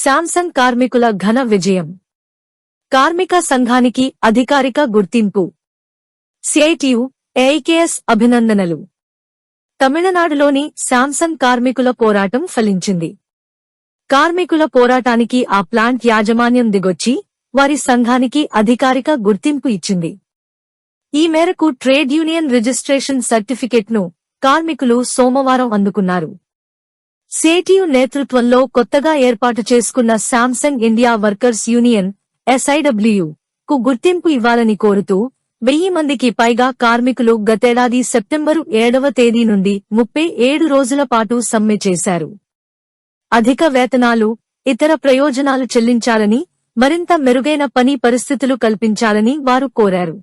Samsung కార్మికుల ఘన విజయం. కార్మిక సంఘానికి అధికారిక గుర్తింపు. సిఐటియు, ఏఐకేఎస్ అభినందనలు. తమిళనాడులోని శాంసంగ్ కార్మికుల పోరాటం ఫలించింది. కార్మికుల పోరాటానికి ఆ ప్లాంట్ యాజమాన్యం దిగొచ్చి వారి సంఘానికి అధికారిక గుర్తింపు ఇచ్చింది. ఈ మేరకు ట్రేడ్ యూనియన్ రిజిస్ట్రేషన్ సర్టిఫికెట్ను కార్మికులు సోమవారం అందుకున్నారు. సిఐటియు నేతృత్వంలో కొత్తగా ఏర్పాటు చేసుకున్న శాంసంగ్ ఇండియా వర్కర్స్ యూనియన్ ఎస్ఐడబ్ల్యూ కు గుర్తింపు ఇవ్వాలని కోరుతూ 1000 మందికి పైగా కార్మికులు గతేడాది సెప్టెంబరు 7వ తేదీ నుండి 37 రోజుల పాటు సమ్మె చేశారు. అధిక వేతనాలు, ఇతర ప్రయోజనాలు చెల్లించాలని, మరింత మెరుగైన పని పరిస్థితులు కల్పించాలని వారు కోరారు.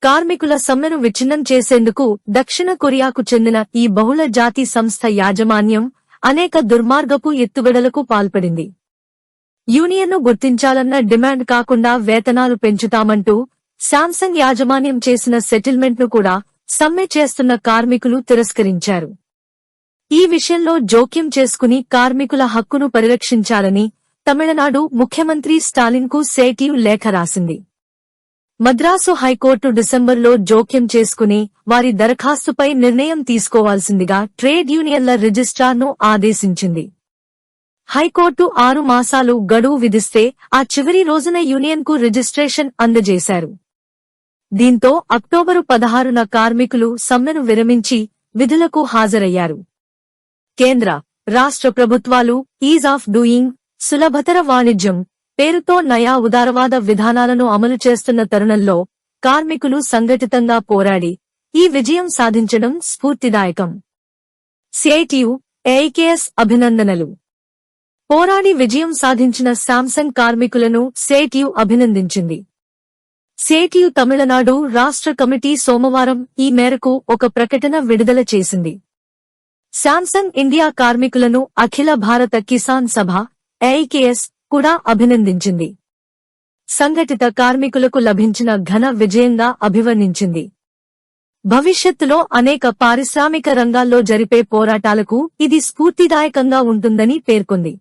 కార్మికుల సమ్మెను విచ్ఛిన్నం చేసేందుకు దక్షిణ కొరియాకు చెందిన ఈ బహుళ జాతి సంస్థ యాజమాన్యం అనేక దుర్మార్గపు ఎత్తుగడలకు పాల్పడింది. యూనియన్ను గుర్తించాలన్న డిమాండ్ కాకుండా వేతనాలు పెంచుతామంటూ శాంసంగ్ యాజమాన్యం చేసిన సెటిల్మెంట్ను కూడా సమ్మె చేస్తున్న కార్మికులు తిరస్కరించారు. ఈ విషయంలో జోక్యం చేసుకుని కార్మికుల హక్కును పరిరక్షించాలని తమిళనాడు ముఖ్యమంత్రి స్టాలిన్కు సిఐటియు లేఖ రాసింది. మద్రాసు హైకోర్టు డిసెంబర్లో జోక్యం చేసుకుని వారి దరఖాస్తుపై నిర్ణయం తీసుకోవాల్సిందిగా ట్రేడ్ యూనియన్ల రిజిస్ట్రార్ను ఆదేశించింది. హైకోర్టు 6 మాసాలు గడువు విధిస్తే ఆ చివరి రోజున యూనియన్కు రిజిస్ట్రేషన్ అందజేశారు. దీంతో అక్టోబరు 16న కార్మికులు సమ్మెను విరమించి విధులకు హాజరయ్యారు. కేంద్ర, రాష్ట్ర ప్రభుత్వాలు ఈజ్ ఆఫ్ డూయింగ్, సులభతర వాణిజ్యం పేరుతో నయా ఉదారవాద విధానాలను అమలు చేస్తున్న తరుణంలో కార్మికులు సంఘటితంగా పోరాడి ఈ విజయం సాధించడం స్ఫూర్తిదాయకం. సిఐటియు, ఏఐకేఎస్ అభినందనలు. పోరాడి విజయం సాధించిన శాంసంగ్ కార్మికులను సిఐటియు అభినందించింది. సిఐటియు తమిళనాడు రాష్ట్ర కమిటీ సోమవారం ఈ మేరకు ఒక ప్రకటన విడుదల చేసింది. శాంసంగ్ ఇండియా కార్మికులను అఖిల భారత కిసాన్ సభ ఏఐకేఎస్ కూడా అభినందించింది. సంఘటిత కార్మికులకు లభించిన ఘన విజయంగా అభివర్ణించింది. భవిష్యత్తులో అనేక పారిశ్రామిక రంగాల్లో జరిపే పోరాటాలకు ఇది స్ఫూర్తిదాయకంగా ఉంటుందని పేర్కొంది.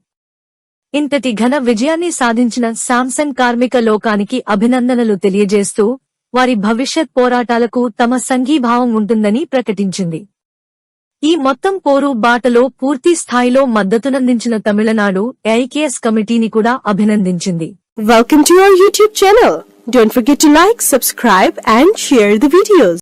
ఇంతటి ఘన విజయాన్ని సాధించిన శాంసంగ్ కార్మిక లోకానికి అభినందనలు తెలియజేస్తూ వారి భవిష్యత్ పోరాటాలకు తమ సంఘీభావం ఉంటుందని ప్రకటించింది. ఈ మొత్తం పోరు బాటలో పూర్తి స్థాయిలో మద్దతునందించిన తమిళనాడు ఏఐకేఎస్ కమిటీని కూడా అభినందించింది. Welcome to our YouTube channel. Don't forget to like, subscribe and share the videos.